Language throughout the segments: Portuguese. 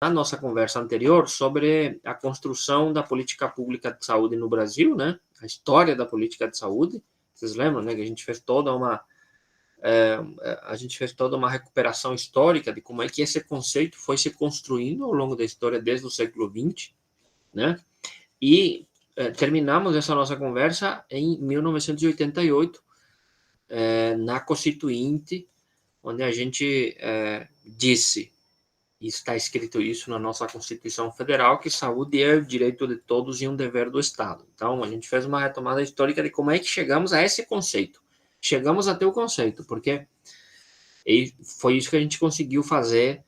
na nossa conversa anterior sobre a construção da política pública de saúde no Brasil, né? A história da política de saúde. Vocês lembram, né? Que a gente fez toda uma recuperação histórica de como é que esse conceito foi se construindo ao longo da história desde o século XX, né? E terminamos essa nossa conversa em 1988, na Constituinte, onde a gente disse, e está escrito isso na nossa Constituição Federal, que saúde é o direito de todos e um dever do Estado. Então, a gente fez uma retomada histórica de como é que chegamos a esse conceito. Chegamos a ter o conceito, porque foi isso que a gente conseguiu fazer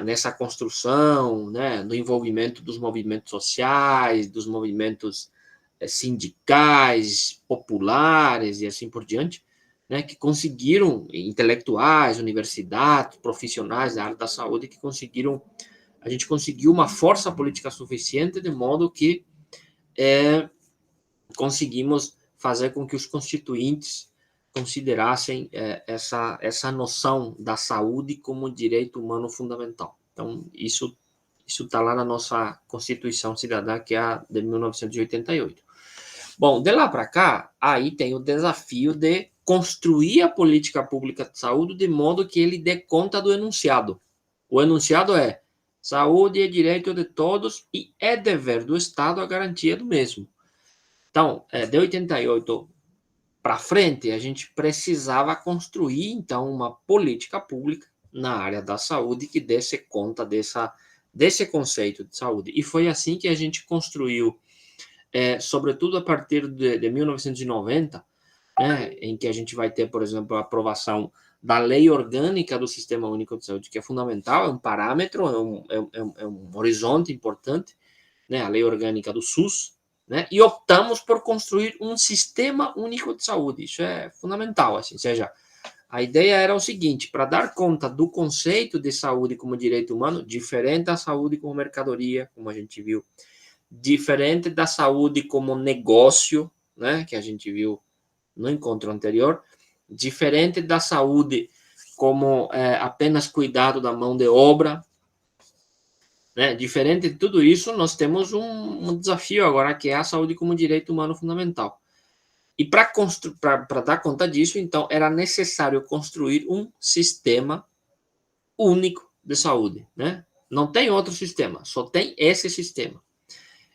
nessa construção, né, no envolvimento dos movimentos sociais, dos movimentos sindicais, populares e assim por diante, né, que conseguiram, intelectuais, universidades, profissionais da área da saúde, a gente conseguiu uma força política suficiente de modo que conseguimos fazer com que os constituintes considerassem essa noção da saúde como direito humano fundamental. Então, isso está lá na nossa Constituição Cidadã, que é a de 1988. Bom, de lá para cá, aí tem o desafio de construir a política pública de saúde de modo que ele dê conta do enunciado. O enunciado é: saúde é direito de todos e é dever do Estado a garantia do mesmo. Então, de 88 para frente, a gente precisava construir, então, uma política pública na área da saúde que desse conta desse conceito de saúde. E foi assim que a gente construiu, sobretudo a partir de 1990, né, em que a gente vai ter, por exemplo, a aprovação da Lei Orgânica do Sistema Único de Saúde, que é fundamental, é um parâmetro, é um horizonte importante, né, a Lei Orgânica do SUS, né, e optamos por construir um Sistema Único de Saúde. Isso é fundamental, assim, ou seja, a ideia era o seguinte: para dar conta do conceito de saúde como direito humano, diferente da saúde como mercadoria, como a gente viu, diferente da saúde como negócio, né, que a gente viu no encontro anterior, diferente da saúde como apenas cuidado da mão de obra, né? Diferente de tudo isso, nós temos um desafio agora, que é a saúde como direito humano fundamental. E para dar conta disso, então, era necessário construir um sistema único de saúde, né? Não tem outro sistema, só tem esse sistema.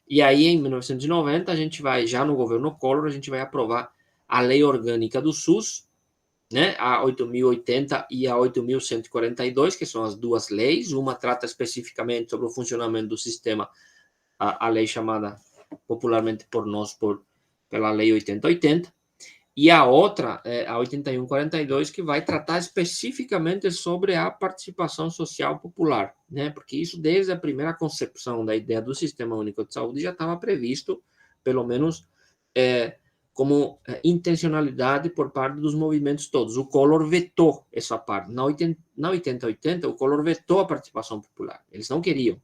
E aí, em 1990, a gente vai, já no governo Collor, a gente vai aprovar a Lei Orgânica do SUS, né, a 8.080 e a 8.142, que são as duas leis. Uma trata especificamente sobre o funcionamento do sistema, a lei chamada popularmente por nós pela Lei 8080, e a outra, a 8142, que vai tratar especificamente sobre a participação social popular, né, porque isso, desde a primeira concepção da ideia do Sistema Único de Saúde, já estava previsto, pelo menos como intencionalidade por parte dos movimentos todos. O Collor vetou essa parte. Na 8080, o Collor vetou a participação popular. Eles não queriam.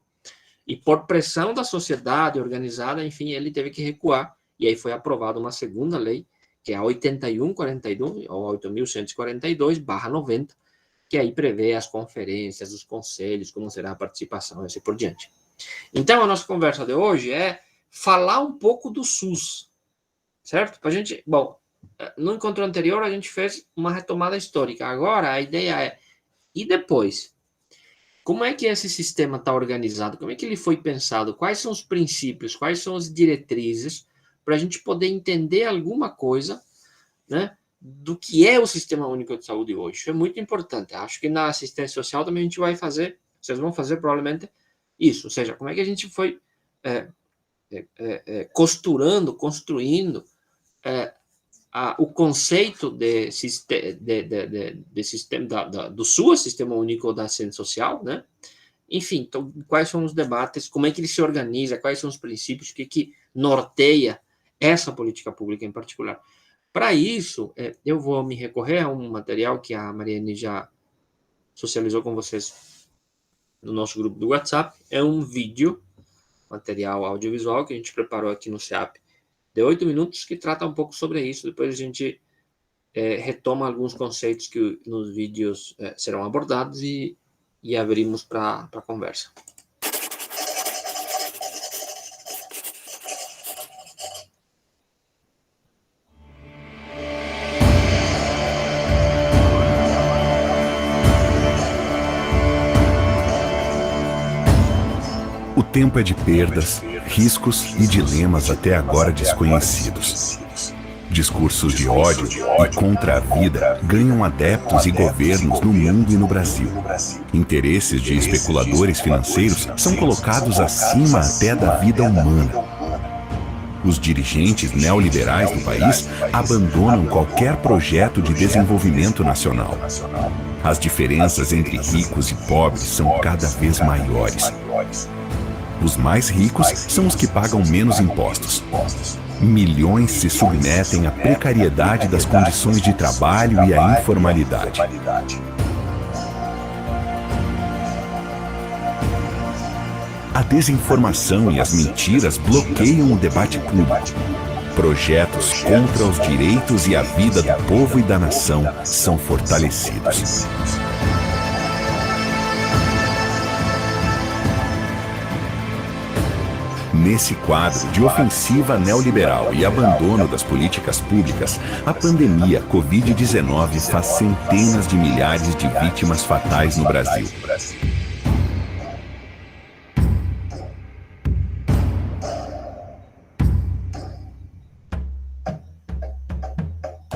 E por pressão da sociedade organizada, enfim, ele teve que recuar. E aí foi aprovada uma segunda lei, que é a 8142, ou 8.142/90, que aí prevê as conferências, os conselhos, como será a participação, e assim por diante. Então, a nossa conversa de hoje é falar um pouco do SUS, certo? Pra gente, bom, no encontro anterior a gente fez uma retomada histórica. Agora a ideia é, e depois? Como é que esse sistema está organizado? Como é que ele foi pensado? Quais são os princípios? Quais são as diretrizes para a gente poder entender alguma coisa, né, do que é o Sistema Único de Saúde hoje? Isso é muito importante. Acho que na assistência social também a gente vai fazer, vocês vão fazer provavelmente isso. Ou seja, como é que a gente foi costurando, construindo o conceito de sistema do SUS, Sistema Único da Assistência Social, né? Enfim, então, quais são os debates, como é que ele se organiza, quais são os princípios, o que norteia essa política pública em particular. Para isso, eu vou me recorrer a um material que a Mariane já socializou com vocês no nosso grupo do WhatsApp. É um vídeo, material audiovisual, que a gente preparou aqui no SEAP, de 8 minutos, que trata um pouco sobre isso. Depois a gente retoma alguns conceitos que nos vídeos serão abordados, e e abrimos para a conversa. O tempo é de perdas, riscos e dilemas até agora desconhecidos. Discursos de ódio e contra a vida ganham adeptos e governos no mundo e no Brasil. Interesses de especuladores financeiros são colocados acima até da vida humana. Os dirigentes neoliberais do país abandonam qualquer projeto de desenvolvimento nacional. As diferenças entre ricos e pobres são cada vez maiores. Os mais ricos são os que pagam menos impostos. Milhões se submetem à precariedade das condições de trabalho e à informalidade. A desinformação e as mentiras bloqueiam o debate público. Projetos contra os direitos e a vida do povo e da nação são fortalecidos. Nesse quadro de ofensiva neoliberal e abandono das políticas públicas, a pandemia Covid-19 faz centenas de milhares de vítimas fatais no Brasil.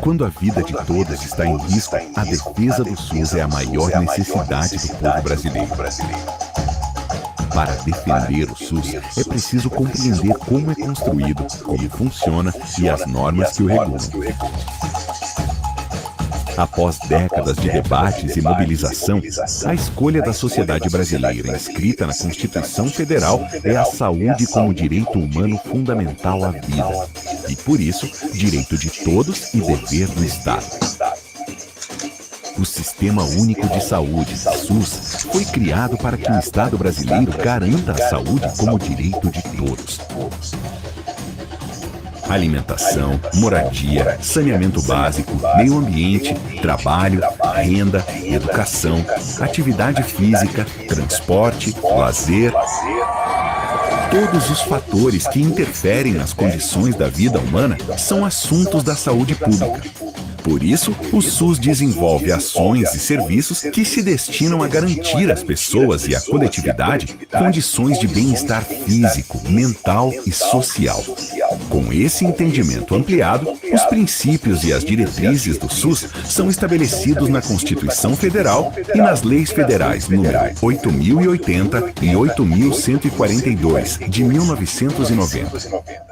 Quando a vida de todos está em risco, a defesa do SUS é a maior necessidade do povo brasileiro. Para defender o SUS, é preciso compreender como é construído, como funciona e as normas que o regulam. Após décadas de debates e mobilização, a escolha da sociedade brasileira inscrita na Constituição Federal é a saúde como direito humano fundamental à vida. E, por isso, direito de todos e dever do Estado. O Sistema Único de Saúde, SUS, foi criado para que o Estado brasileiro garanta a saúde como direito de todos. Alimentação, moradia, saneamento básico, meio ambiente, trabalho, renda, educação, atividade física, transporte, lazer. Todos os fatores que interferem nas condições da vida humana são assuntos da saúde pública. Por isso, o SUS desenvolve ações e serviços que se destinam a garantir às pessoas e à coletividade condições de bem-estar físico, mental e social. Com esse entendimento ampliado, os princípios e as diretrizes do SUS são estabelecidos na Constituição Federal e nas leis federais número 8.080 e 8.142, de 1990.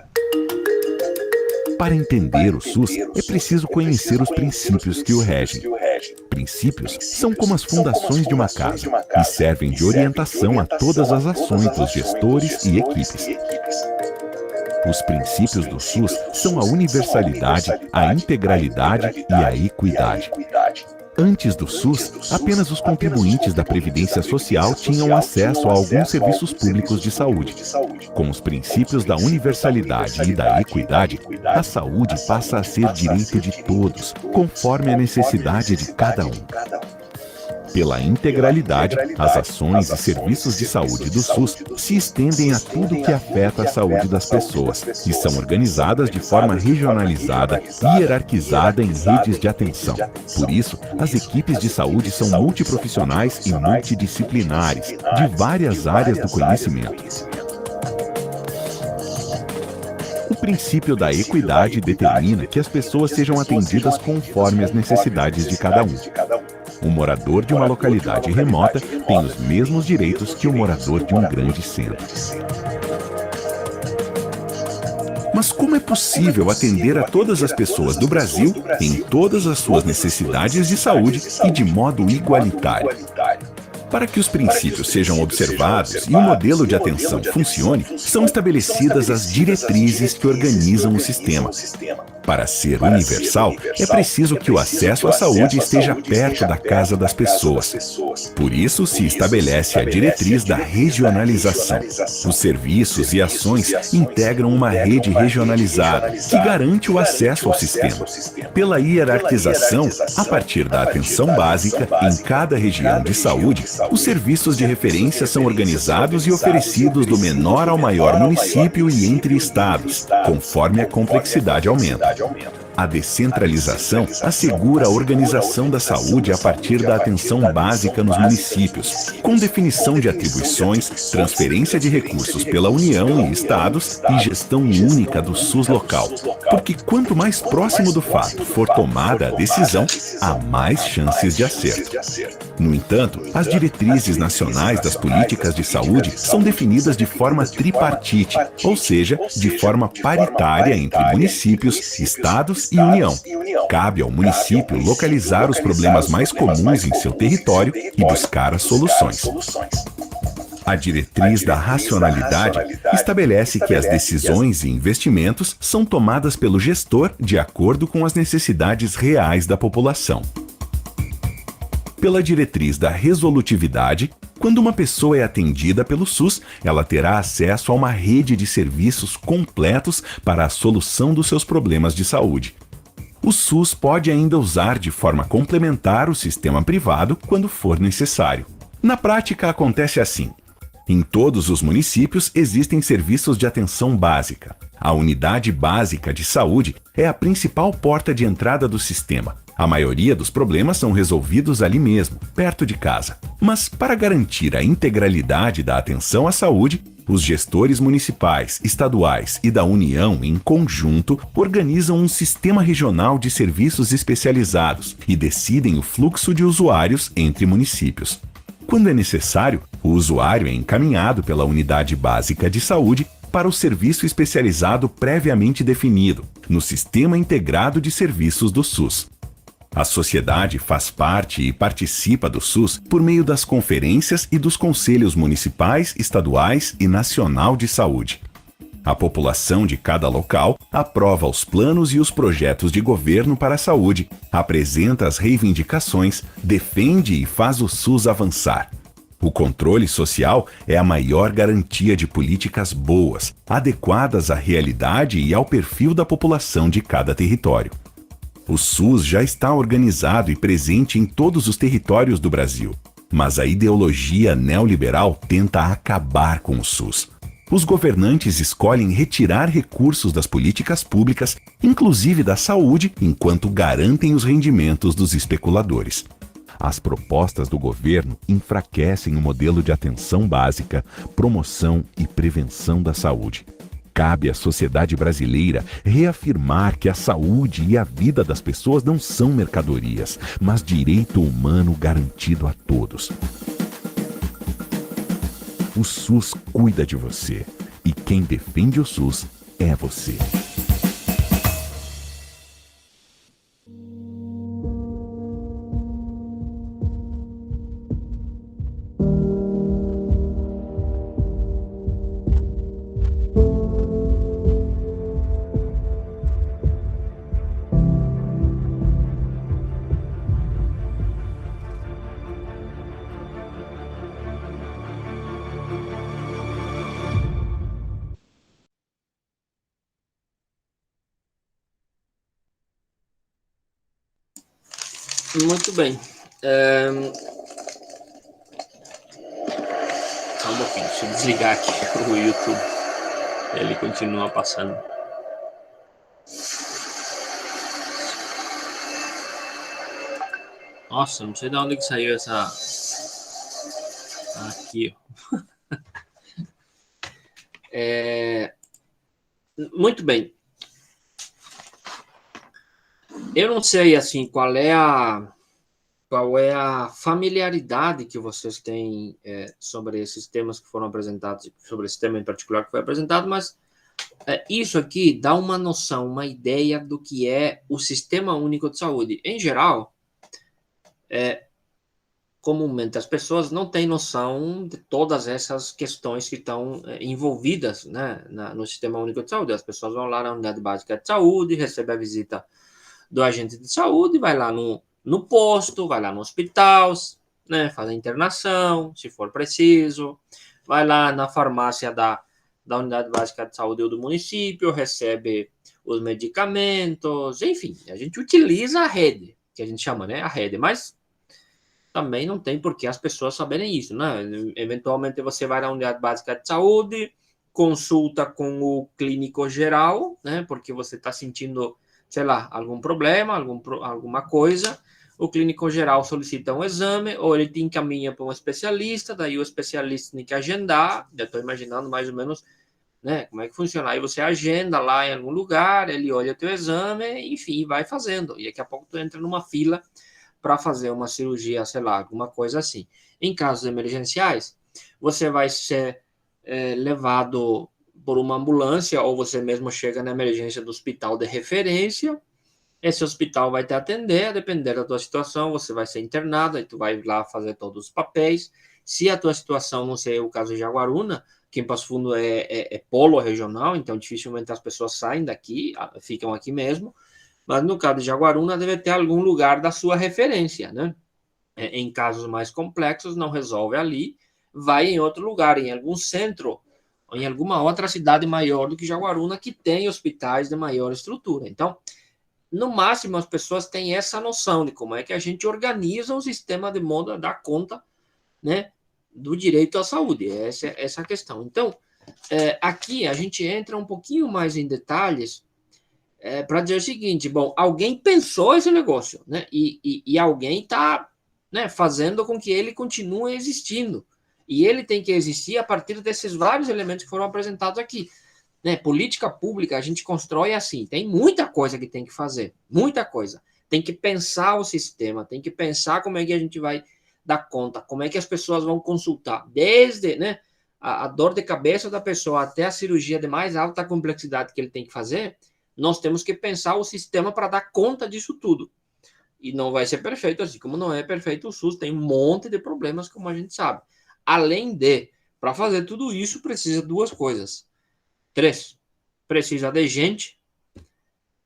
Para entender o SUS, é preciso conhecer os princípios que o regem. Princípios são como as fundações de uma casa e servem de orientação a todas as ações dos gestores e equipes. Os princípios do SUS são a universalidade, a integralidade e a equidade. Antes do SUS, apenas os contribuintes da Previdência Social tinham acesso a alguns serviços públicos de saúde. Com os princípios da universalidade e da equidade, a saúde passa a ser direito de todos, conforme a necessidade de cada um. Pela integralidade, as ações e serviços de saúde do SUS se estendem a tudo que afeta a saúde das pessoas e são organizadas de forma regionalizada e hierarquizada em redes de atenção. Por isso, as equipes de saúde são multiprofissionais e multidisciplinares, de várias áreas do conhecimento. O princípio da equidade determina que as pessoas sejam atendidas conforme as necessidades de cada um. O morador de uma localidade remota tem os mesmos direitos que o morador de um grande centro. Mas como é possível atender a todas as pessoas do Brasil em todas as suas necessidades de saúde e de modo igualitário? Para que os princípios sejam observados e o modelo de atenção funcione, são estabelecidas as diretrizes que organizam o sistema. Para ser universal, é preciso que o acesso à saúde esteja perto da casa das pessoas. Por isso, se estabelece a diretriz da regionalização. Os serviços e ações integram uma rede regionalizada que garante o acesso ao sistema. Pela hierarquização, a partir da atenção básica, em cada região de saúde, os serviços de referência são organizados e oferecidos do menor ao maior município e entre estados, conforme a complexidade aumenta. A descentralização assegura a organização da saúde a partir da atenção básica nos municípios, com definição de atribuições, transferência de recursos pela União e estados e gestão única do SUS local. Porque quanto mais próximo do fato for tomada a decisão, há mais chances de acerto. No entanto, as diretrizes nacionais das políticas de saúde são definidas de forma tripartite, ou seja, de forma paritária entre municípios, estados e União. Cabe ao município localizar os problemas mais comuns em seu território e buscar as soluções. A diretriz da racionalidade estabelece que as decisões e investimentos são tomadas pelo gestor de acordo com as necessidades reais da população. Pela diretriz da resolutividade, quando uma pessoa é atendida pelo SUS, ela terá acesso a uma rede de serviços completos para a solução dos seus problemas de saúde. O SUS pode ainda usar de forma complementar o sistema privado quando for necessário. Na prática, acontece assim. Em todos os municípios existem serviços de atenção básica. A unidade básica de saúde é a principal porta de entrada do sistema. A maioria dos problemas são resolvidos ali mesmo, perto de casa. Mas, para garantir a integralidade da atenção à saúde, os gestores municipais, estaduais e da União, em conjunto, organizam um sistema regional de serviços especializados e decidem o fluxo de usuários entre municípios. Quando é necessário, o usuário é encaminhado pela unidade básica de saúde para o serviço especializado previamente definido, no Sistema Integrado de Serviços do SUS. A sociedade faz parte e participa do SUS por meio das conferências e dos conselhos municipais, estaduais e nacional de saúde. A população de cada local aprova os planos e os projetos de governo para a saúde, apresenta as reivindicações, defende e faz o SUS avançar. O controle social é a maior garantia de políticas boas, adequadas à realidade e ao perfil da população de cada território. O SUS já está organizado e presente em todos os territórios do Brasil, mas a ideologia neoliberal tenta acabar com o SUS. Os governantes escolhem retirar recursos das políticas públicas, inclusive da saúde, enquanto garantem os rendimentos dos especuladores. As propostas do governo enfraquecem o modelo de atenção básica, promoção e prevenção da saúde. Cabe à sociedade brasileira reafirmar que a saúde e a vida das pessoas não são mercadorias, mas direito humano garantido a todos. O SUS cuida de você, e quem defende o SUS é você. Muito bem. Só um pouquinho, deixa eu desligar aqui o YouTube. Ele continua passando. Nossa, não sei de onde que saiu essa... Aqui, ó. Muito bem. Eu não sei, assim, qual é a familiaridade que vocês têm sobre esses temas que foram apresentados, sobre esse tema em particular que foi apresentado, mas isso aqui dá uma noção, uma ideia do que é o Sistema Único de Saúde. Em geral, comumente as pessoas não têm noção de todas essas questões que estão envolvidas, né, no Sistema Único de Saúde. As pessoas vão lá na unidade básica de saúde, recebem a visita do agente de saúde, vai lá no posto, vai lá no hospital, né, faz a internação, se for preciso, vai lá na farmácia da unidade básica de saúde ou do município, recebe os medicamentos, enfim, a gente utiliza a rede, que a gente chama, né, a rede, mas também não tem por que as pessoas saberem isso, né? Eventualmente você vai na unidade básica de saúde, consulta com o clínico geral, né, porque você está sentindo, sei lá, algum problema, alguma coisa, o clínico geral solicita um exame, ou ele te encaminha para um especialista, daí o especialista tem que agendar, já estou imaginando mais ou menos, né, como é que funciona, aí você agenda lá em algum lugar, ele olha o teu exame, enfim, vai fazendo, e daqui a pouco tu entra numa fila para fazer uma cirurgia, sei lá, alguma coisa assim. Em casos emergenciais, você vai ser levado por uma ambulância, ou você mesmo chega na emergência do hospital de referência, esse hospital vai te atender, a depender da tua situação, você vai ser internado, aí tu vai lá fazer todos os papéis. Se a tua situação não ser o caso de Jaguaruna, que em Passo Fundo é polo regional, então dificilmente as pessoas saem daqui, ficam aqui mesmo, mas no caso de Jaguaruna deve ter algum lugar da sua referência, né? Em casos mais complexos, não resolve ali, vai em outro lugar, em algum centro, ou em alguma outra cidade maior do que Jaguaruna, que tem hospitais de maior estrutura. Então, no máximo, as pessoas têm essa noção de como é que a gente organiza o sistema de modo a dar conta, né, do direito à saúde. Essa é a questão. Então, aqui a gente entra um pouquinho mais em detalhes para dizer o seguinte: bom, alguém pensou esse negócio, né, e alguém está, né, fazendo com que ele continue existindo. E ele tem que existir a partir desses vários elementos que foram apresentados aqui. Né, política pública a gente constrói assim, tem muita coisa que tem que fazer, muita coisa. Tem que pensar o sistema, tem que pensar como é que a gente vai dar conta, como é que as pessoas vão consultar, desde, né, a dor de cabeça da pessoa até a cirurgia de mais alta complexidade que ele tem que fazer, nós temos que pensar o sistema para dar conta disso tudo. E não vai ser perfeito, assim como não é perfeito o SUS, tem um monte de problemas, como a gente sabe. Além de, para fazer tudo isso, precisa de duas coisas. 3, precisa de gente,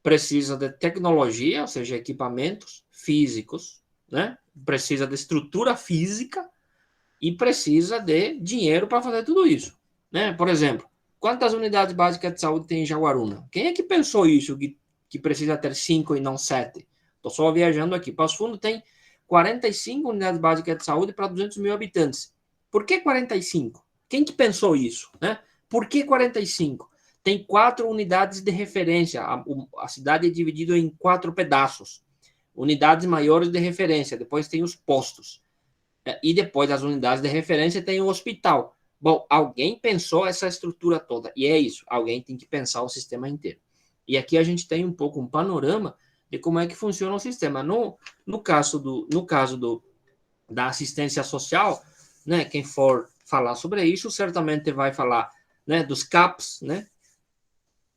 precisa de tecnologia, ou seja, equipamentos físicos, né? Precisa de estrutura física e precisa de dinheiro para fazer tudo isso, né? Por exemplo, quantas unidades básicas de saúde tem em Jaguaruna? Quem é que pensou isso, que precisa ter 5 e não 7? Estou só viajando aqui. Passo Fundo tem 45 unidades básicas de saúde para 200 mil habitantes. Por que 45? Quem que pensou isso, né? Por que 45? Tem 4 unidades de referência. A cidade é dividida em 4 pedaços. Unidades maiores de referência. Depois tem os postos. E depois das unidades de referência tem o hospital. Bom, alguém pensou essa estrutura toda. E é isso. Alguém tem que pensar o sistema inteiro. E aqui a gente tem um pouco um panorama de como é que funciona o sistema. No caso da assistência social, né, quem for falar sobre isso, certamente vai falar, né, dos CAPs, né,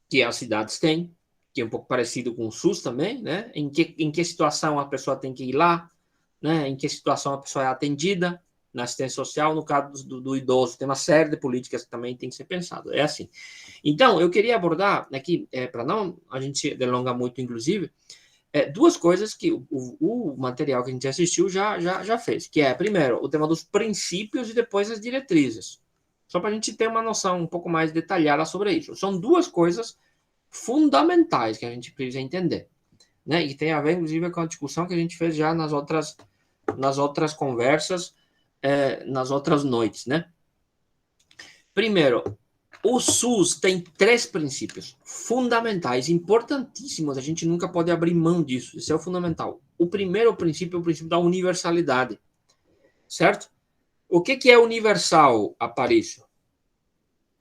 que as cidades têm, que é um pouco parecido com o SUS também, né, em que situação a pessoa tem que ir lá, né, em que situação a pessoa é atendida na assistência social. No caso do idoso, tem uma série de políticas que também tem que ser pensado. É assim. Então, eu queria abordar aqui, para não a gente se delongar muito, inclusive, duas coisas que o material que a gente assistiu já fez, que é, primeiro, o tema dos princípios e depois as diretrizes. Só para a gente ter uma noção um pouco mais detalhada sobre isso. São duas coisas fundamentais que a gente precisa entender, né? E tem a ver, inclusive, com a discussão que a gente fez já nas outras conversas, nas outras noites, né? Primeiro, o SUS tem 3 princípios fundamentais, importantíssimos, a gente nunca pode abrir mão disso, isso é o fundamental. O primeiro princípio é o princípio da universalidade, certo? O que é universal, Aparício?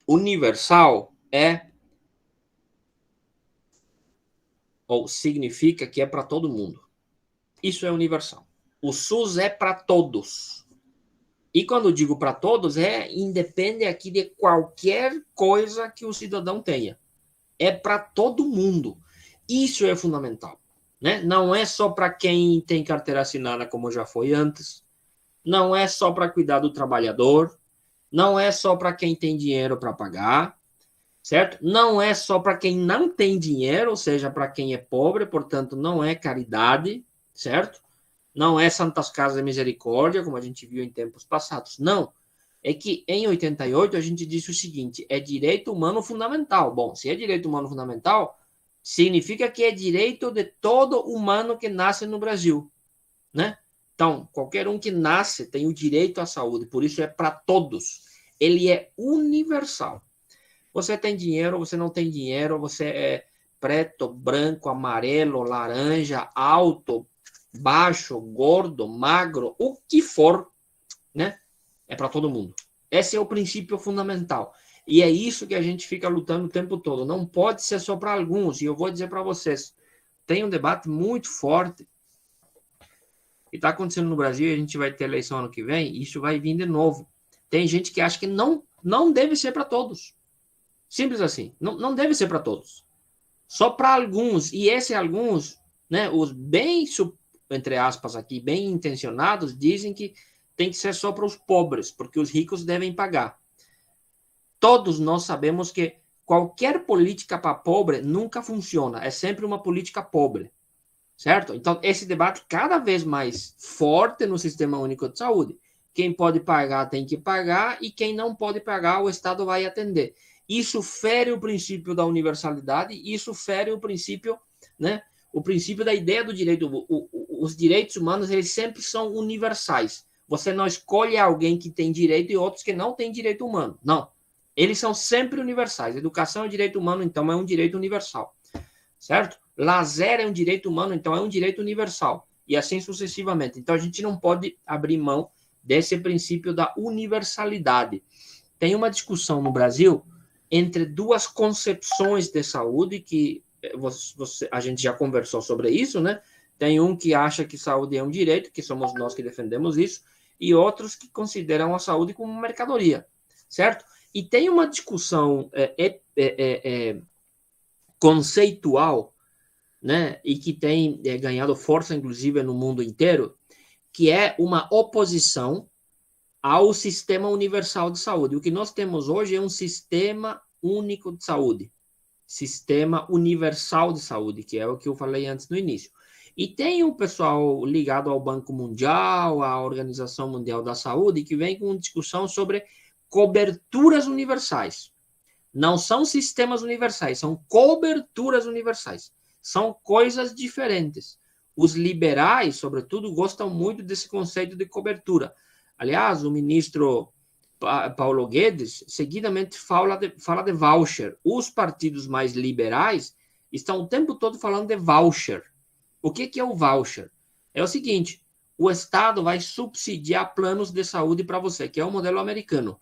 Universal ou significa que é para todo mundo. Isso é universal. O SUS é para todos. E quando eu digo para todos, independe aqui de qualquer coisa que o cidadão tenha. É para todo mundo. Isso é fundamental, né? Não é só para quem tem carteira assinada, como já foi antes. não é só para cuidar do trabalhador, não é só para quem tem dinheiro para pagar, certo? Não é só para quem não tem dinheiro, ou seja, para quem é pobre, portanto, não é caridade, certo? Não é Santas Casas de Misericórdia, como a gente viu em tempos passados. Não. É que em 88 a gente disse o seguinte: é direito humano fundamental. Bom, se é direito humano fundamental, significa que é direito de todo humano que nasce no Brasil, né? Então, qualquer um que nasce tem o direito à saúde, por isso é para todos. Ele é universal. Você tem dinheiro, você não tem dinheiro, você é preto, branco, amarelo, laranja, alto, baixo, gordo, magro, o que for, né? É para todo mundo. Esse é o princípio fundamental. E é isso que a gente fica lutando o tempo todo. Não pode ser só para alguns. E eu vou dizer para vocês, tem um debate muito forte que está acontecendo no Brasil, a gente vai ter eleição ano que vem, e isso vai vir de novo. Tem gente que acha que não deve ser para todos. Simples assim. Não deve ser para todos. Só para alguns. E esses alguns, né, os bem, entre aspas aqui, bem intencionados, dizem que tem que ser só para os pobres, porque os ricos devem pagar. Todos nós sabemos que qualquer política para pobre nunca funciona. É sempre uma política pobre. Certo? Então, esse debate cada vez mais forte no Sistema Único de Saúde. Quem pode pagar tem que pagar e quem não pode pagar, o Estado vai atender. Isso fere o princípio da universalidade, isso fere o princípio, né? O princípio da ideia do direito. Os direitos humanos, eles sempre são universais. Você não escolhe alguém que tem direito e outros que não têm direito humano. Não. Eles são sempre universais. Educação é direito humano, então é um direito universal. Certo? Lazer é um direito humano, então é um direito universal. E assim sucessivamente. Então a gente não pode abrir mão desse princípio da universalidade. Tem uma discussão no Brasil entre duas concepções de saúde que a gente já conversou sobre isso, né? Tem um que acha que saúde é um direito, que somos nós que defendemos isso, e outros que consideram a saúde como mercadoria, certo? E tem uma discussão conceitual, né, e que tem ganhado força, inclusive, no mundo inteiro, que é uma oposição ao Sistema Universal de Saúde. O que nós temos hoje é um Sistema Único de Saúde, Sistema Universal de Saúde, que é o que eu falei antes no início. E tem um pessoal ligado ao Banco Mundial, à Organização Mundial da Saúde, que vem com discussão sobre coberturas universais. Não são sistemas universais, são coberturas universais. São coisas diferentes. Os liberais, sobretudo, gostam muito desse conceito de cobertura. Aliás, o ministro Paulo Guedes seguidamente fala de voucher. Os partidos mais liberais estão o tempo todo falando de voucher. O que é o voucher? É o seguinte: o Estado vai subsidiar planos de saúde para você, que é o modelo americano.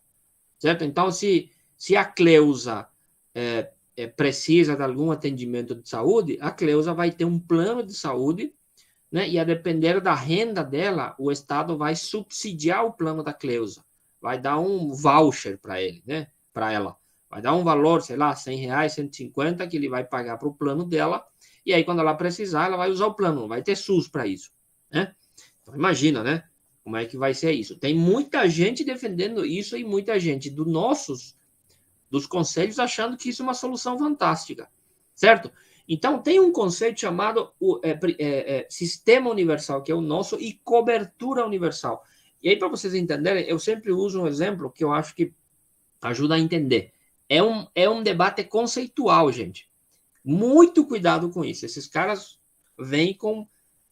Certo? Então, se a Cleusa precisa de algum atendimento de saúde, a Cleusa vai ter um plano de saúde, né? E a depender da renda dela, o Estado vai subsidiar o plano da Cleusa. Vai dar um voucher para ele, né? Para ela. Vai dar um valor, sei lá, R$100, 150, que ele vai pagar para o plano dela. E aí, quando ela precisar, ela vai usar o plano. Não vai ter SUS para isso, né? Então, imagina, né? Como é que vai ser isso? Tem muita gente defendendo isso e muita gente dos conselhos achando que isso é uma solução fantástica, certo? Então, tem um conceito chamado sistema universal, que é o nosso, e cobertura universal. E aí, para vocês entenderem, eu sempre uso um exemplo que eu acho que ajuda a entender. É um debate conceitual, gente. Muito cuidado com isso. Esses caras vêm com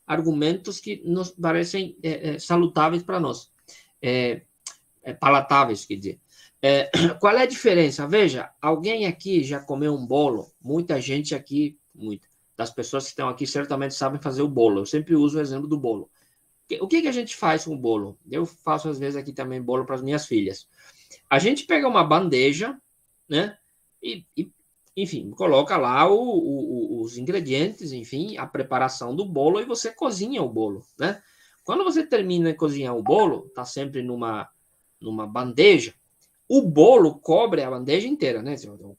argumentos que nos parecem salutáveis para nós. Palatáveis, quer dizer. Qual é a diferença? Veja, alguém aqui já comeu um bolo? Muita gente aqui, das pessoas que estão aqui certamente sabem fazer o bolo. Eu sempre uso o exemplo do bolo. O que a gente faz com o bolo? Eu faço às vezes aqui também bolo para as minhas filhas. A gente pega uma bandeja, né? Enfim, coloca lá os ingredientes, enfim, a preparação do bolo e você cozinha o bolo, né? Quando você termina de cozinhar o bolo, tá sempre numa bandeja, o bolo cobre a bandeja inteira, né?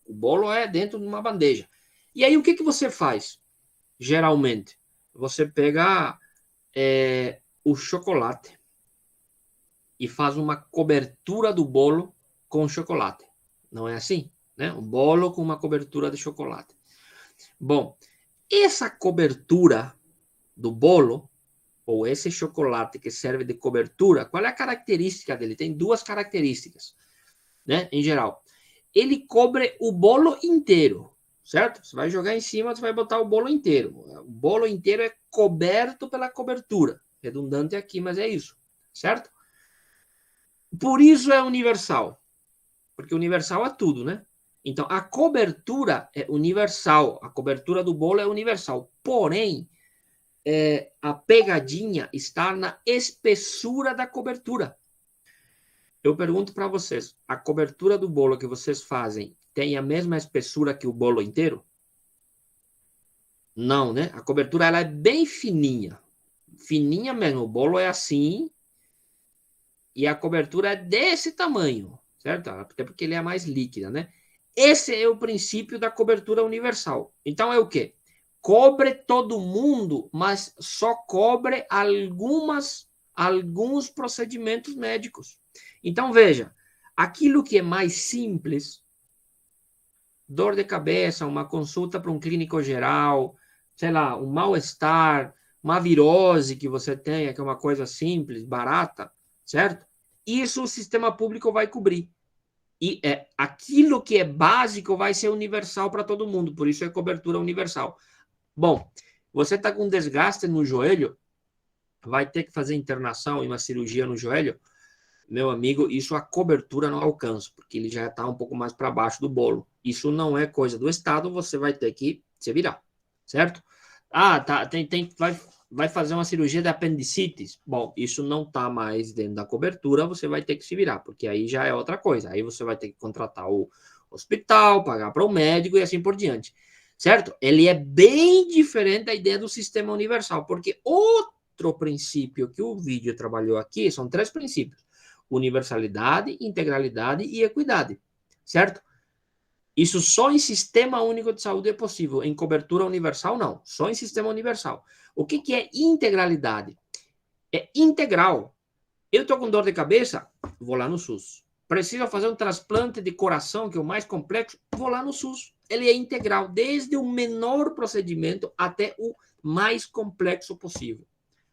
O bolo é dentro de uma bandeja. E aí, o que você faz? Geralmente, você pega o chocolate, e faz uma cobertura do bolo com chocolate. Não é assim? Né? Um bolo com uma cobertura de chocolate. Bom, essa cobertura do bolo, ou esse chocolate que serve de cobertura, qual é a característica dele? Tem duas características, né? Em geral. Ele cobre o bolo inteiro, certo? Você vai jogar em cima, você vai botar o bolo inteiro. O bolo inteiro é coberto pela cobertura. Redundante aqui, mas é isso, certo? Por isso é universal. Porque universal é tudo, né? Então, a cobertura é universal. A cobertura do bolo é universal. Porém, a pegadinha está na espessura da cobertura. Eu pergunto para vocês, a cobertura do bolo que vocês fazem tem a mesma espessura que o bolo inteiro? Não, né? A cobertura ela é bem fininha. Fininha mesmo. O bolo é assim e a cobertura é desse tamanho, certo? Até porque ele é mais líquida, né? Esse é o princípio da cobertura universal. Então é o quê? Cobre todo mundo, mas só cobre alguns procedimentos médicos. Então, veja, aquilo que é mais simples, dor de cabeça, uma consulta para um clínico geral, sei lá, um mal-estar, uma virose que você tenha, que é uma coisa simples, barata, certo? Isso o sistema público vai cobrir. E aquilo que é básico vai ser universal para todo mundo, por isso é cobertura universal. Bom, você está com desgaste no joelho, vai ter que fazer internação e uma cirurgia no joelho, meu amigo, isso a cobertura não alcança, porque ele já está um pouco mais para baixo do bolo. Isso não é coisa do Estado, você vai ter que se virar, certo? Ah, tá, vai fazer uma cirurgia de apendicites. Bom, isso não está mais dentro da cobertura, você vai ter que se virar, porque aí já é outra coisa. Aí você vai ter que contratar o hospital, pagar para o médico e assim por diante, certo? Ele é bem diferente da ideia do sistema universal, porque outro princípio que o vídeo trabalhou aqui são 3 princípios: universalidade, integralidade e equidade, certo? Isso só em sistema único de saúde é possível, em cobertura universal não, só em sistema universal. O que é integralidade? É integral. Eu estou com dor de cabeça, vou lá no SUS. Preciso fazer um transplante de coração, que é o mais complexo, vou lá no SUS. Ele é integral, desde o menor procedimento até o mais complexo possível,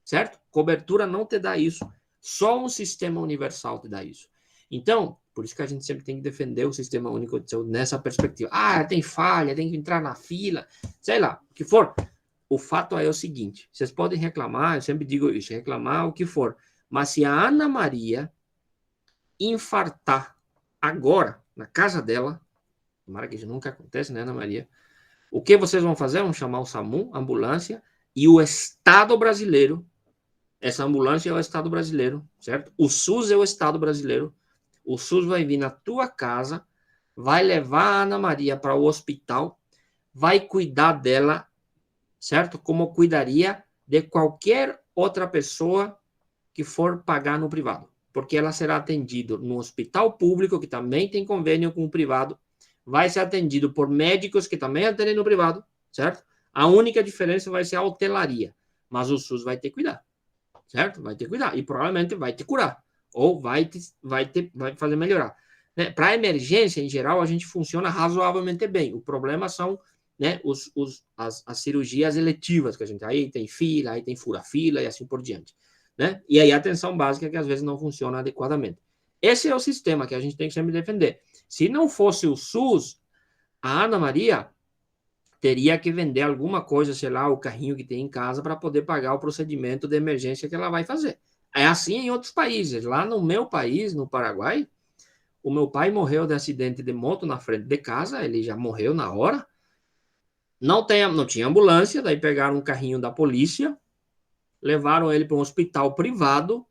certo? Cobertura não te dá isso. Só um sistema universal te dá isso. Então, por isso que a gente sempre tem que defender o sistema único de saúde nessa perspectiva. Ah, tem falha, tem que entrar na fila, sei lá, o que for. O fato é o seguinte, vocês podem reclamar, eu sempre digo isso, reclamar o que for, mas se a Ana Maria infartar agora, na casa dela, tomara que isso nunca acontece, né, Ana Maria? O que vocês vão fazer? Vão chamar o SAMU, ambulância, e o Estado brasileiro, essa ambulância é o Estado brasileiro, certo? O SUS é o Estado brasileiro. O SUS vai vir na tua casa, vai levar a Ana Maria para o hospital, vai cuidar dela, certo? Como cuidaria de qualquer outra pessoa que for pagar no privado. Porque ela será atendida no hospital público, que também tem convênio com o privado, vai ser atendido por médicos que também atendem no privado, certo? A única diferença vai ser a hotelaria, mas o SUS vai ter que cuidar, certo? Vai ter que cuidar e provavelmente vai te curar ou vai fazer melhorar. Né? Para emergência, em geral, a gente funciona razoavelmente bem. O problema são, né, as cirurgias eletivas que a gente... Aí tem fila, aí tem fura-fila e assim por diante. Né? E aí a atenção básica que às vezes não funciona adequadamente. Esse é o sistema que a gente tem que sempre defender. Se não fosse o SUS, a Ana Maria teria que vender alguma coisa, sei lá, o carrinho que tem em casa para poder pagar o procedimento de emergência que ela vai fazer. É assim em outros países. Lá no meu país, no Paraguai, o meu pai morreu de acidente de moto na frente de casa, ele já morreu na hora. Não tinha ambulância, daí pegaram um carrinho da polícia, levaram ele para um hospital privado,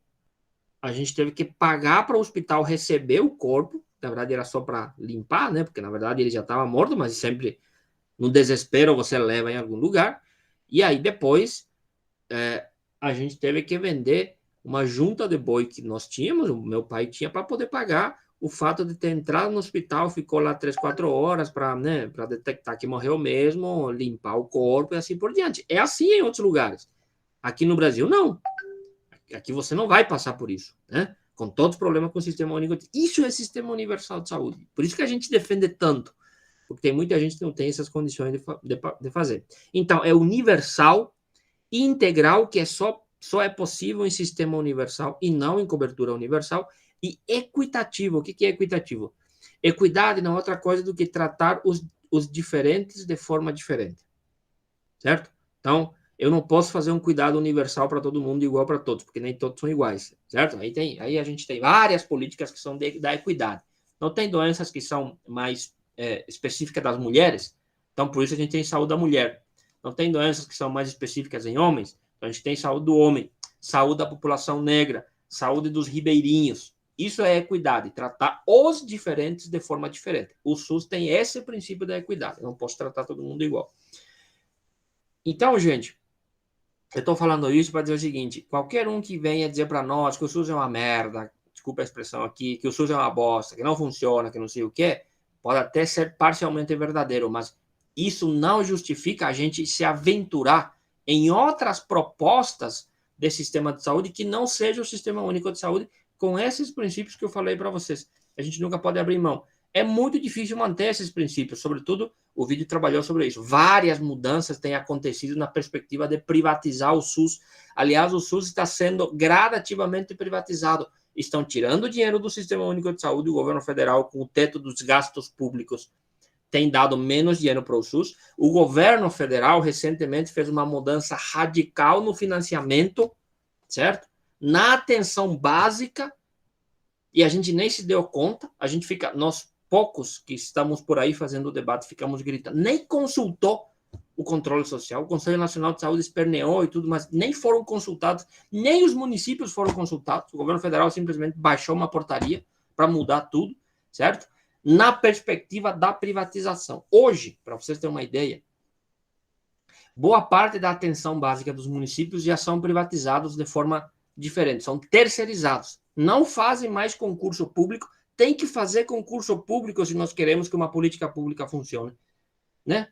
a gente teve que pagar para o hospital receber o corpo, na verdade era só para limpar, né? Porque na verdade ele já estava morto, mas sempre no desespero você leva em algum lugar, e aí depois a gente teve que vender uma junta de boi que nós tínhamos, o meu pai tinha, para poder pagar o fato de ter entrado no hospital, ficou lá 3, 4 horas para, né, para detectar que morreu mesmo, limpar o corpo e assim por diante. É assim em outros lugares. Aqui no Brasil, não. Aqui você não vai passar por isso, né? com todos os problemas com o Sistema Único. Isso é Sistema Universal de Saúde. Por isso que a gente defende tanto, porque tem muita gente que não tem essas condições de fazer. Então, é universal, integral, que só é possível em sistema universal e não em cobertura universal, e equitativo. O que é equitativo? Equidade não é outra coisa do que tratar os diferentes de forma diferente, certo? Então, eu não posso fazer um cuidado universal para todo mundo igual para todos, porque nem todos são iguais, certo? Aí a gente tem várias políticas que são da equidade. Não tem doenças que são mais específicas das mulheres, então por isso a gente tem saúde da mulher. Não tem doenças que são mais específicas em homens, então a gente tem saúde do homem, saúde da população negra, saúde dos ribeirinhos. Isso é equidade, tratar os diferentes de forma diferente. O SUS tem esse princípio da equidade, eu não posso tratar todo mundo igual. Então, gente, eu estou falando isso para dizer o seguinte: qualquer um que venha dizer para nós que o SUS é uma merda, desculpa a expressão aqui, que o SUS é uma bosta, que não funciona, que não sei o quê, pode até ser parcialmente verdadeiro, mas isso não justifica a gente se aventurar em outras propostas de sistema de saúde que não seja o Sistema Único de Saúde, com esses princípios que eu falei para vocês. A gente nunca pode abrir mão. É muito difícil manter esses princípios, sobretudo o vídeo trabalhou sobre isso. Várias mudanças têm acontecido na perspectiva de privatizar o SUS. Aliás, o SUS está sendo gradativamente privatizado. Estão tirando dinheiro do Sistema Único de Saúde, o governo federal, com o teto dos gastos públicos, tem dado menos dinheiro para o SUS. O governo federal, recentemente, fez uma mudança radical no financiamento, certo? Na atenção básica, e a gente nem se deu conta, nós poucos que estamos por aí fazendo o debate, ficamos gritando, nem consultou o controle social, o Conselho Nacional de Saúde esperneou e tudo, mas nem foram consultados, nem os municípios foram consultados, o governo federal simplesmente baixou uma portaria para mudar tudo, certo? Na perspectiva da privatização. Hoje, para vocês terem uma ideia, boa parte da atenção básica dos municípios já são privatizados de forma diferente, são terceirizados, não fazem mais concurso público, tem que fazer concurso público se nós queremos que uma política pública funcione, né?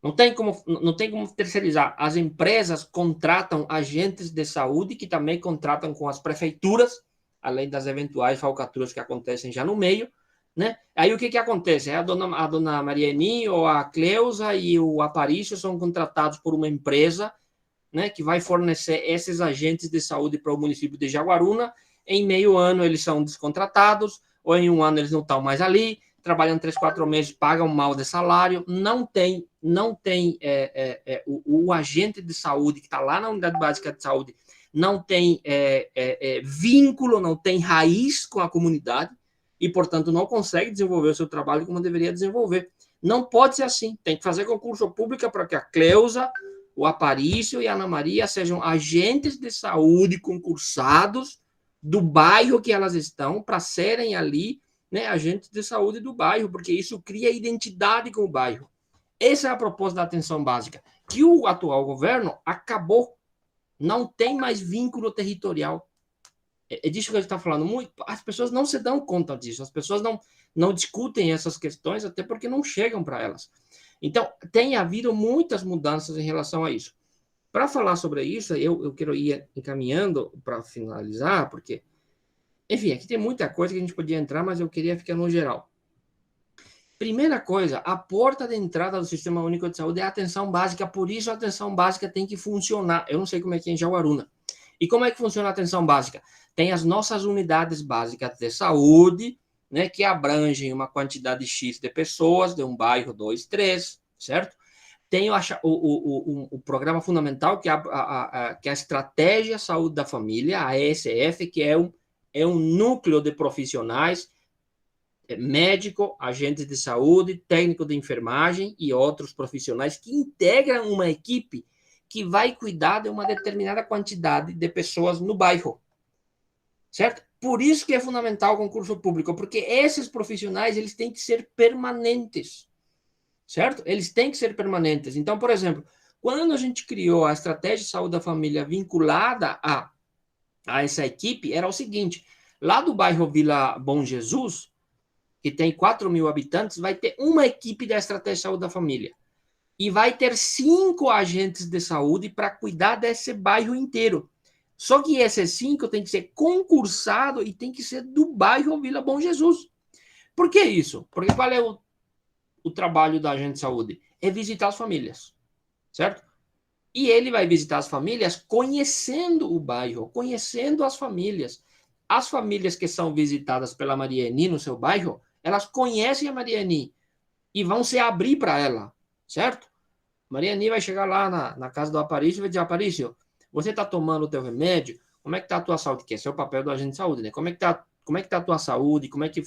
Não tem como terceirizar. As empresas contratam agentes de saúde que também contratam com as prefeituras, além das eventuais falcatruas que acontecem já no meio, né? Aí o que acontece? A dona Marieni ou a Cleusa e o Aparício são contratados por uma empresa, né, que vai fornecer esses agentes de saúde para o município de Jaguaruna. Em meio ano eles são descontratados, ou em um ano eles não estão mais ali, trabalham 3, 4 meses, pagam mal de salário, não tem o agente de saúde que está lá na unidade básica de saúde, não tem vínculo, não tem raiz com a comunidade, e, portanto, não consegue desenvolver o seu trabalho como deveria desenvolver. Não pode ser assim, tem que fazer concurso público para que a Cleusa, o Aparício e a Ana Maria sejam agentes de saúde concursados do bairro que elas estão, para serem ali, né, agentes de saúde do bairro, porque isso cria identidade com o bairro. Essa é a proposta da atenção básica, que o atual governo acabou, não tem mais vínculo territorial. É disso que a gente está falando muito. As pessoas não se dão conta disso, as pessoas não discutem essas questões, até porque não chegam para elas. Então, tem havido muitas mudanças em relação a isso. Para falar sobre isso, eu quero ir encaminhando para finalizar, porque, enfim, aqui tem muita coisa que a gente podia entrar, mas eu queria ficar no geral. Primeira coisa, a porta de entrada do Sistema Único de Saúde é a atenção básica, por isso a atenção básica tem que funcionar. Eu não sei como é que é em Jaguaruna. E como é que funciona a atenção básica? Tem as nossas unidades básicas de saúde, né, que abrangem uma quantidade X de pessoas, de um bairro, 2, 3, certo? Tem o programa fundamental, que é a Estratégia Saúde da Família, a ESF, que é um núcleo de profissionais, médico, agentes de saúde, técnico de enfermagem e outros profissionais que integram uma equipe que vai cuidar de uma determinada quantidade de pessoas no bairro, certo? Por isso que é fundamental o concurso público, porque esses profissionais eles têm que ser permanentes, certo? Eles têm que ser permanentes. Então, por exemplo, quando a gente criou a Estratégia de Saúde da Família vinculada a essa equipe, era o seguinte: lá do bairro Vila Bom Jesus, que tem 4.000 habitantes, vai ter uma equipe da Estratégia de Saúde da Família. E vai ter 5 agentes de saúde para cuidar desse bairro inteiro. Só que esse 5 tem que ser concursado e tem que ser do bairro Vila Bom Jesus. Por que isso? Porque qual é o trabalho da agente de saúde? É visitar as famílias, certo? E ele vai visitar as famílias conhecendo o bairro, conhecendo as famílias. As famílias que são visitadas pela Mariani no seu bairro, elas conhecem a Mariani e vão se abrir para ela, certo? Mariani vai chegar lá na casa do Aparício e vai dizer, Aparício, você está tomando o teu remédio? Como é que está a tua saúde? Que esse é o papel do agente de saúde, né? Como é que tá a tua saúde? Como é que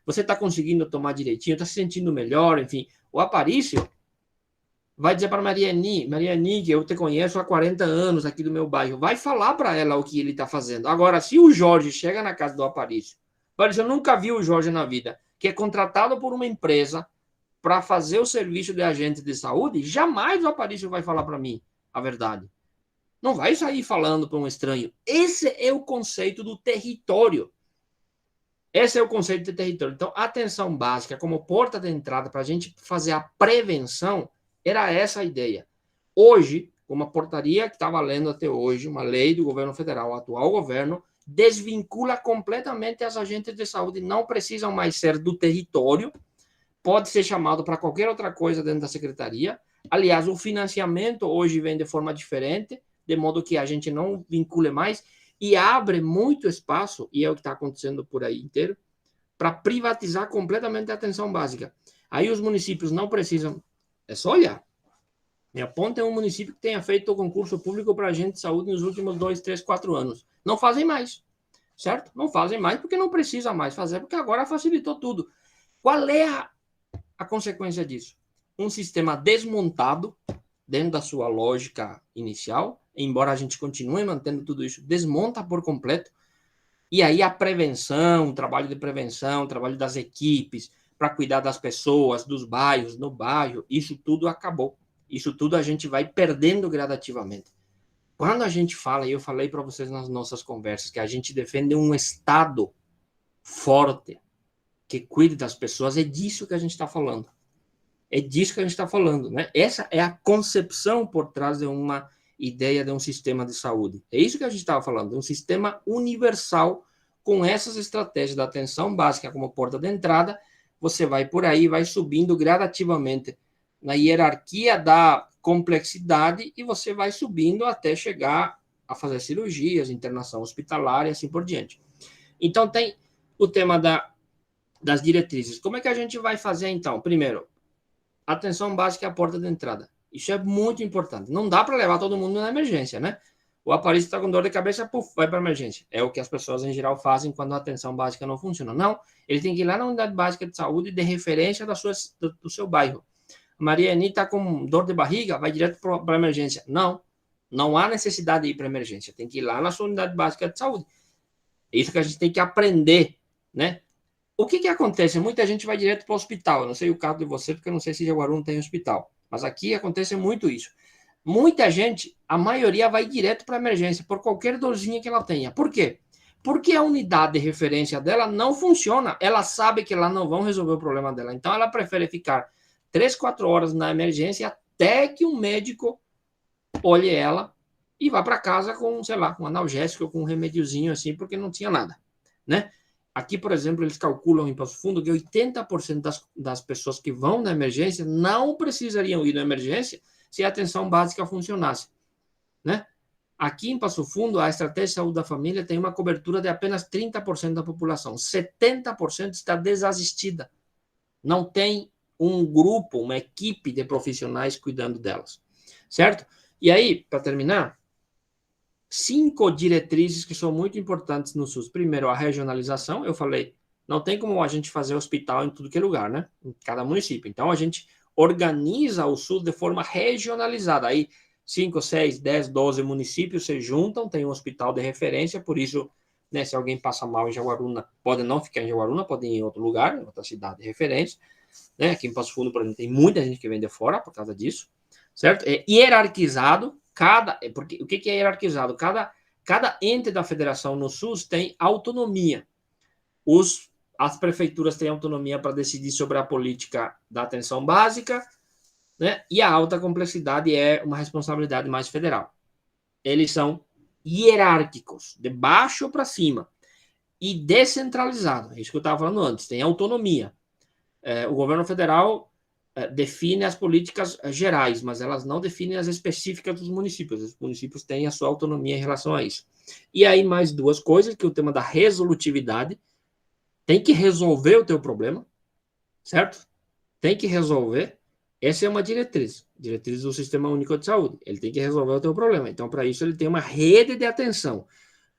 você está conseguindo tomar direitinho? Está se sentindo melhor? Enfim, o Aparício vai dizer para Mariani, que eu te conheço há 40 anos aqui do meu bairro, vai falar para ela o que ele está fazendo. Agora, se o Jorge chega na casa do Aparício, eu nunca vi o Jorge na vida, que é contratado por uma empresa para fazer o serviço de agente de saúde, jamais o Aparício vai falar para mim a verdade. Não vai sair falando para um estranho. Esse é o conceito do território. Esse é o conceito de território. Então, a atenção básica como porta de entrada para a gente fazer a prevenção, era essa a ideia. Hoje, uma portaria que está valendo até hoje, uma lei do governo federal, o atual governo, desvincula completamente as agentes de saúde, não precisam mais ser do território, pode ser chamado para qualquer outra coisa dentro da secretaria. Aliás, o financiamento hoje vem de forma diferente, de modo que a gente não vincule mais e abre muito espaço, e é o que está acontecendo por aí inteiro, para privatizar completamente a atenção básica. Aí os municípios não precisam, é só olhar. Me aponta um município que tenha feito o concurso público para agente de saúde nos últimos 2, 3, 4 anos. Não fazem mais, certo? Não fazem mais porque não precisa mais fazer, porque agora facilitou tudo. Qual é a consequência disso? Um sistema desmontado dentro da sua lógica inicial, embora a gente continue mantendo tudo isso, desmonta por completo, e aí a prevenção, o trabalho de prevenção, o trabalho das equipes, para cuidar das pessoas, dos bairros, no bairro, isso tudo acabou. Isso tudo a gente vai perdendo gradativamente. Quando a gente fala, e eu falei para vocês nas nossas conversas, que a gente defende um Estado forte, que cuide das pessoas, é disso que a gente está falando. É disso que a gente está falando, né? Essa é a concepção por trás de uma ideia de um sistema de saúde. É isso que a gente estava falando, de um sistema universal com essas estratégias da atenção básica como porta de entrada. Você vai por aí, vai subindo gradativamente na hierarquia da complexidade e você vai subindo até chegar a fazer cirurgias, internação hospitalar e assim por diante. Então, tem o tema das diretrizes. Como é que a gente vai fazer, então? Primeiro, atenção básica é a porta de entrada. Isso é muito importante. Não dá para levar todo mundo na emergência, né? O Aparício está com dor de cabeça, puf, vai para a emergência. É o que as pessoas em geral fazem quando a atenção básica não funciona. Não, ele tem que ir lá na unidade básica de saúde de referência do seu bairro. A Mariani está com dor de barriga, vai direto para a emergência. Não, não há necessidade de ir para a emergência. Tem que ir lá na sua unidade básica de saúde. É isso que a gente tem que aprender, né? O que acontece? Muita gente vai direto para o hospital. Eu não sei o caso de você, porque eu não sei se Jaguaruna tem hospital. Mas aqui acontece muito isso. Muita gente, a maioria vai direto para a emergência, por qualquer dorzinha que ela tenha. Por quê? Porque a unidade de referência dela não funciona. Ela sabe que lá não vão resolver o problema dela. Então, ela prefere ficar 3, 4 horas na emergência até que um médico olhe ela e vá para casa com, sei lá, com um analgésico, com um remédiozinho assim, porque não tinha nada, né? Aqui, por exemplo, eles calculam em Passo Fundo que 80% das pessoas que vão na emergência não precisariam ir na emergência se a atenção básica funcionasse, né? Aqui em Passo Fundo, a estratégia de saúde da família tem uma cobertura de apenas 30% da população. 70% está desassistida. Não tem um grupo, uma equipe de profissionais cuidando delas, certo? E aí, para terminar, 5 diretrizes que são muito importantes no SUS. Primeiro, a regionalização. Eu falei, não tem como a gente fazer hospital em tudo que é lugar, né? Em cada município. Então, a gente organiza o SUS de forma regionalizada. Aí, 5, 6, 10, 12 municípios se juntam, tem um hospital de referência, por isso, né, se alguém passa mal em Jaguaruna, pode não ficar em Jaguaruna, pode ir em outro lugar, em outra cidade de referência. Né? Aqui em Passo Fundo, por exemplo, tem muita gente que vem de fora por causa disso, certo? É hierarquizado. Porque o que é hierarquizado? Cada ente da federação no SUS tem autonomia. As prefeituras têm autonomia para decidir sobre a política da atenção básica, né? E a alta complexidade é uma responsabilidade mais federal. Eles são hierárquicos, de baixo para cima, e descentralizado. É isso que eu estava falando antes, tem autonomia. O governo federal define as políticas gerais, mas elas não definem as específicas dos municípios. Os municípios têm a sua autonomia em relação a isso. E aí mais duas coisas, que é o tema da resolutividade. Tem que resolver o teu problema, certo? Tem que resolver. Essa é uma diretriz do Sistema Único de Saúde. Ele tem que resolver o teu problema. Então, para isso, ele tem uma rede de atenção.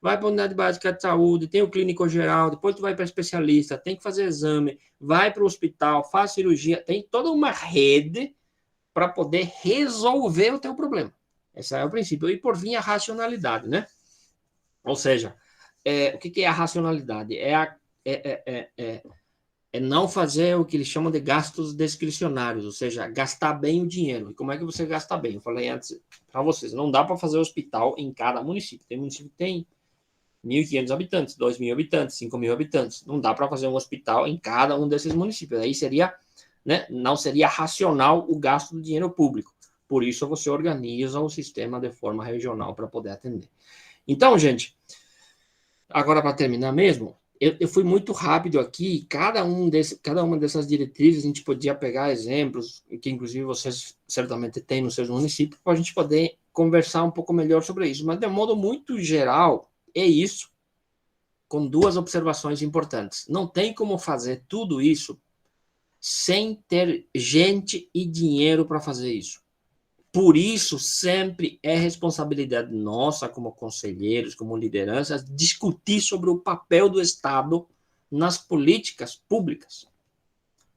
Vai para a unidade básica de saúde, tem o clínico geral, depois tu vai para especialista, tem que fazer exame, vai para o hospital, faz cirurgia, tem toda uma rede para poder resolver o teu problema. Esse é o princípio. E por fim, a racionalidade, né? Ou seja, o que é a racionalidade? É não fazer o que eles chamam de gastos discricionários, ou seja, gastar bem o dinheiro. E como é que você gasta bem? Eu falei antes para vocês, não dá para fazer hospital em cada município. Tem município que tem 1.500 habitantes, 2.000 habitantes, 5.000 habitantes. Não dá para fazer um hospital em cada um desses municípios. Aí seria, né, não seria racional o gasto do dinheiro público. Por isso você organiza o sistema de forma regional para poder atender. Então, gente, agora para terminar mesmo, eu fui muito rápido aqui. Cada uma dessas diretrizes a gente podia pegar exemplos, que inclusive vocês certamente têm nos seus municípios, para a gente poder conversar um pouco melhor sobre isso. Mas de modo muito geral, é isso, com duas observações importantes. Não tem como fazer tudo isso sem ter gente e dinheiro para fazer isso. Por isso, sempre é responsabilidade nossa, como conselheiros, como lideranças, discutir sobre o papel do Estado nas políticas públicas.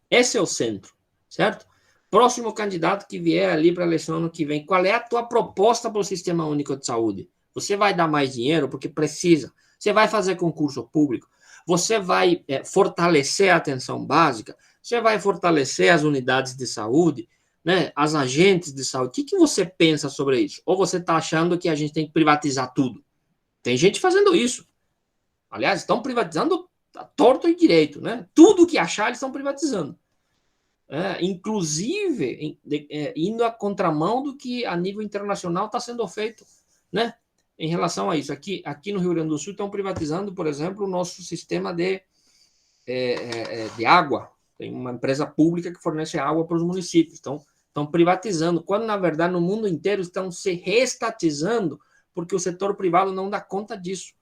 Esse é o centro, certo? Próximo candidato que vier ali para a eleição ano que vem, qual é a tua proposta para o Sistema Único de Saúde? Você vai dar mais dinheiro porque precisa? Você vai fazer concurso público? Você vai fortalecer a atenção básica? Você vai fortalecer as unidades de saúde? Né, as agentes de saúde? O que você pensa sobre isso? Ou você está achando que a gente tem que privatizar tudo? Tem gente fazendo isso. Aliás, estão privatizando a torto e direito, né? Tudo que achar, eles estão privatizando. Inclusive, indo à contramão do que a nível internacional está sendo feito, né? Em relação a isso. Aqui no Rio Grande do Sul estão privatizando, por exemplo, o nosso sistema de água. Tem uma empresa pública que fornece água para os municípios. Estão privatizando, quando, na verdade, no mundo inteiro estão se reestatizando, porque o setor privado não dá conta disso.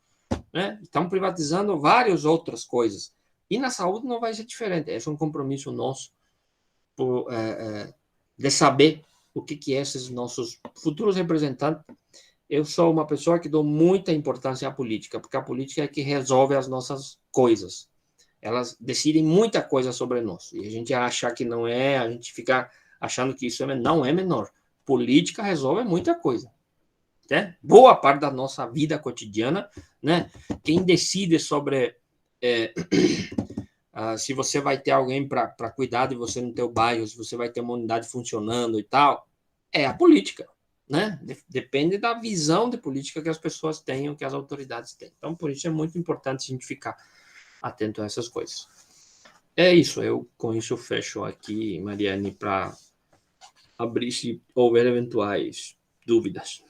Né? Estão privatizando várias outras coisas. E na saúde não vai ser diferente. Esse é um compromisso nosso de saber o que é esses nossos futuros representantes. Eu sou uma pessoa que dou muita importância à política, porque a política é que resolve as nossas coisas. Elas decidem muita coisa sobre nós. E a gente acha que não é, a gente fica achando que isso não é menor. Política resolve muita coisa. Né? Boa parte da nossa vida cotidiana, né? Quem decide sobre se você vai ter alguém para cuidar de você no teu bairro, se você vai ter uma unidade funcionando e tal, é a política. Né? Depende da visão de política que as pessoas tenham, que as autoridades têm. Então, por isso é muito importante a gente ficar atento a essas coisas. É isso, eu com isso fecho aqui, Mariane, para abrir se houver eventuais dúvidas.